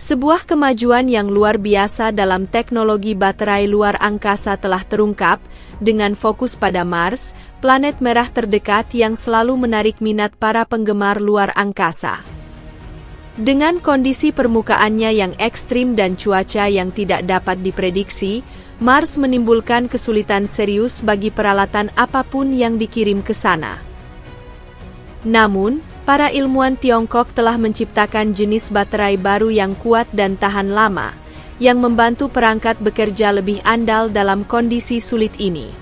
Sebuah kemajuan yang luar biasa dalam teknologi baterai luar angkasa telah terungkap, dengan fokus pada Mars, planet merah terdekat yang selalu menarik minat para penggemar luar angkasa. Dengan kondisi permukaannya yang ekstrim dan cuaca yang tidak dapat diprediksi, Mars menimbulkan kesulitan serius bagi peralatan apapun yang dikirim ke sana. Namun, para ilmuwan Tiongkok telah menciptakan jenis baterai baru yang kuat dan tahan lama, yang membantu perangkat bekerja lebih andal dalam kondisi sulit ini.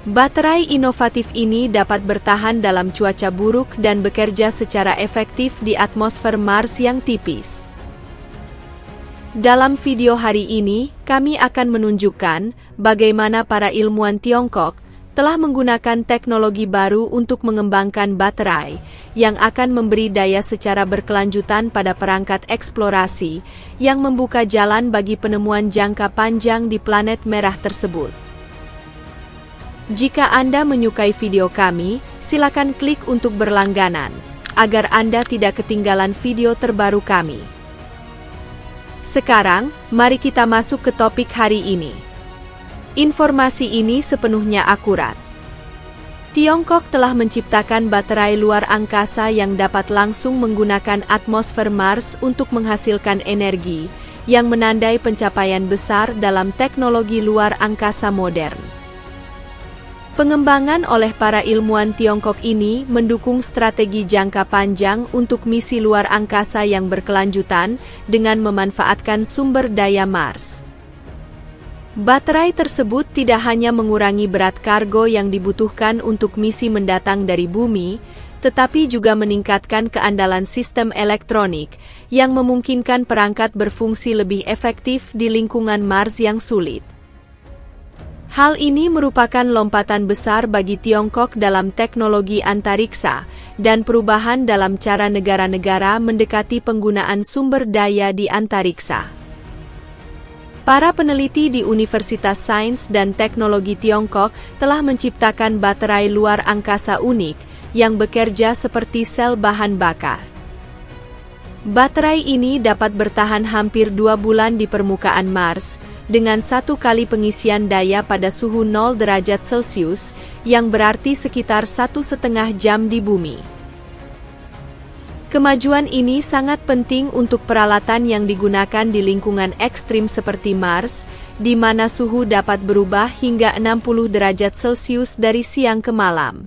Baterai inovatif ini dapat bertahan dalam cuaca buruk dan bekerja secara efektif di atmosfer Mars yang tipis. Dalam video hari ini, kami akan menunjukkan bagaimana para ilmuwan Tiongkok telah menggunakan teknologi baru untuk mengembangkan baterai yang akan memberi daya secara berkelanjutan pada perangkat eksplorasi yang membuka jalan bagi penemuan jangka panjang di planet merah tersebut. Jika Anda menyukai video kami, silakan klik untuk berlangganan, agar Anda tidak ketinggalan video terbaru kami. Sekarang, mari kita masuk ke topik hari ini. Informasi ini sepenuhnya akurat. Tiongkok telah menciptakan baterai luar angkasa yang dapat langsung menggunakan atmosfer Mars untuk menghasilkan energi, yang menandai pencapaian besar dalam teknologi luar angkasa modern. Pengembangan oleh para ilmuwan Tiongkok ini mendukung strategi jangka panjang untuk misi luar angkasa yang berkelanjutan dengan memanfaatkan sumber daya Mars. Baterai tersebut tidak hanya mengurangi berat kargo yang dibutuhkan untuk misi mendatang dari bumi, tetapi juga meningkatkan keandalan sistem elektronik yang memungkinkan perangkat berfungsi lebih efektif di lingkungan Mars yang sulit. Hal ini merupakan lompatan besar bagi Tiongkok dalam teknologi antariksa dan perubahan dalam cara negara-negara mendekati penggunaan sumber daya di antariksa. Para peneliti di Universitas Sains dan Teknologi Tiongkok telah menciptakan baterai luar angkasa unik yang bekerja seperti sel bahan bakar. Baterai ini dapat bertahan hampir 2 bulan di permukaan Mars, dengan 1 kali pengisian daya pada suhu 0 derajat Celcius, yang berarti sekitar 1,5 jam di bumi. Kemajuan ini sangat penting untuk peralatan yang digunakan di lingkungan ekstrim seperti Mars, di mana suhu dapat berubah hingga 60 derajat Celcius dari siang ke malam.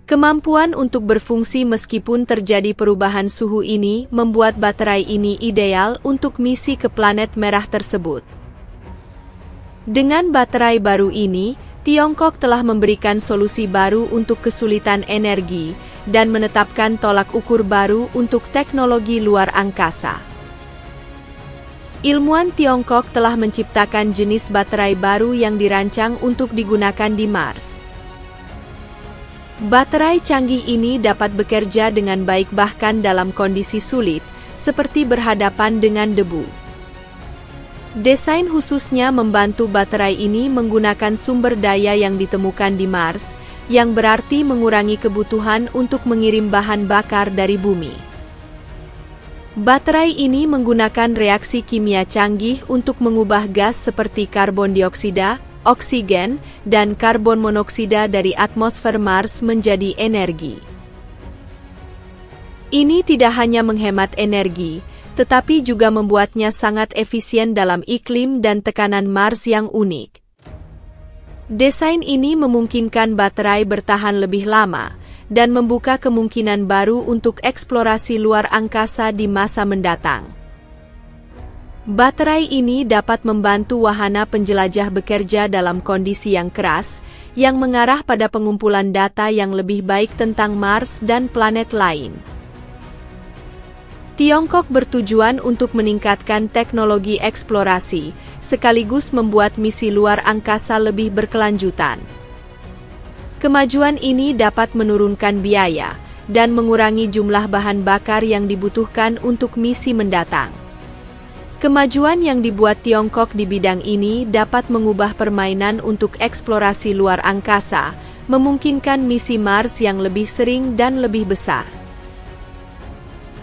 Kemampuan untuk berfungsi meskipun terjadi perubahan suhu ini membuat baterai ini ideal untuk misi ke planet merah tersebut. Dengan baterai baru ini, Tiongkok telah memberikan solusi baru untuk kesulitan energi dan menetapkan tolak ukur baru untuk teknologi luar angkasa. Ilmuwan Tiongkok telah menciptakan jenis baterai baru yang dirancang untuk digunakan di Mars. Baterai canggih ini dapat bekerja dengan baik bahkan dalam kondisi sulit, seperti berhadapan dengan debu. Desain khususnya membantu baterai ini menggunakan sumber daya yang ditemukan di Mars, yang berarti mengurangi kebutuhan untuk mengirim bahan bakar dari bumi. Baterai ini menggunakan reaksi kimia canggih untuk mengubah gas seperti karbon dioksida, oksigen, dan karbon monoksida dari atmosfer Mars menjadi energi. Ini tidak hanya menghemat energi, tetapi juga membuatnya sangat efisien dalam iklim dan tekanan Mars yang unik. Desain ini memungkinkan baterai bertahan lebih lama, dan membuka kemungkinan baru untuk eksplorasi luar angkasa di masa mendatang. Baterai ini dapat membantu wahana penjelajah bekerja dalam kondisi yang keras, yang mengarah pada pengumpulan data yang lebih baik tentang Mars dan planet lain. Tiongkok bertujuan untuk meningkatkan teknologi eksplorasi, sekaligus membuat misi luar angkasa lebih berkelanjutan. Kemajuan ini dapat menurunkan biaya, dan mengurangi jumlah bahan bakar yang dibutuhkan untuk misi mendatang. Kemajuan yang dibuat Tiongkok di bidang ini dapat mengubah permainan untuk eksplorasi luar angkasa, memungkinkan misi Mars yang lebih sering dan lebih besar.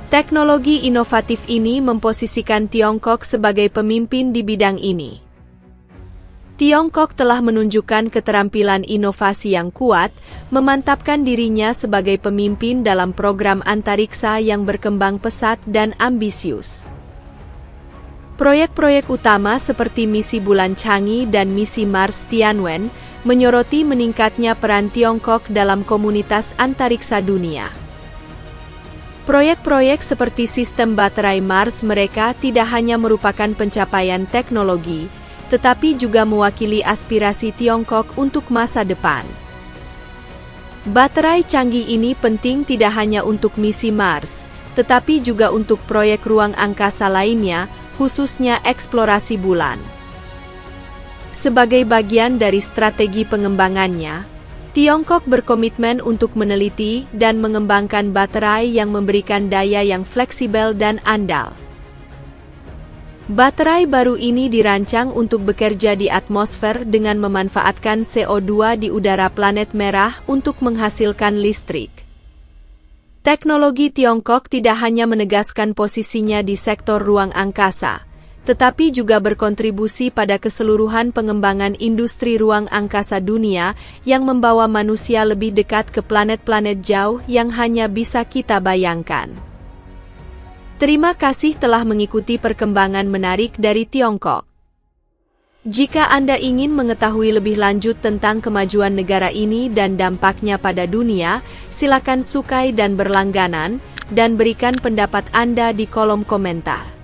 Teknologi inovatif ini memposisikan Tiongkok sebagai pemimpin di bidang ini. Tiongkok telah menunjukkan keterampilan inovasi yang kuat, memantapkan dirinya sebagai pemimpin dalam program antariksa yang berkembang pesat dan ambisius. Proyek-proyek utama seperti misi Bulan Changi dan misi Mars Tianwen menyoroti meningkatnya peran Tiongkok dalam komunitas antariksa dunia. Proyek-proyek seperti sistem baterai Mars mereka tidak hanya merupakan pencapaian teknologi, tetapi juga mewakili aspirasi Tiongkok untuk masa depan. Baterai canggih ini penting tidak hanya untuk misi Mars, tetapi juga untuk proyek ruang angkasa lainnya, khususnya eksplorasi bulan. Sebagai bagian dari strategi pengembangannya, Tiongkok berkomitmen untuk meneliti dan mengembangkan baterai yang memberikan daya yang fleksibel dan andal. Baterai baru ini dirancang untuk bekerja di atmosfer dengan memanfaatkan CO2 di udara planet merah untuk menghasilkan listrik. Teknologi Tiongkok tidak hanya menegaskan posisinya di sektor ruang angkasa, tetapi juga berkontribusi pada keseluruhan pengembangan industri ruang angkasa dunia yang membawa manusia lebih dekat ke planet-planet jauh yang hanya bisa kita bayangkan. Terima kasih telah mengikuti perkembangan menarik dari Tiongkok. Jika Anda ingin mengetahui lebih lanjut tentang kemajuan negara ini dan dampaknya pada dunia, silakan sukai dan berlangganan, dan berikan pendapat Anda di kolom komentar.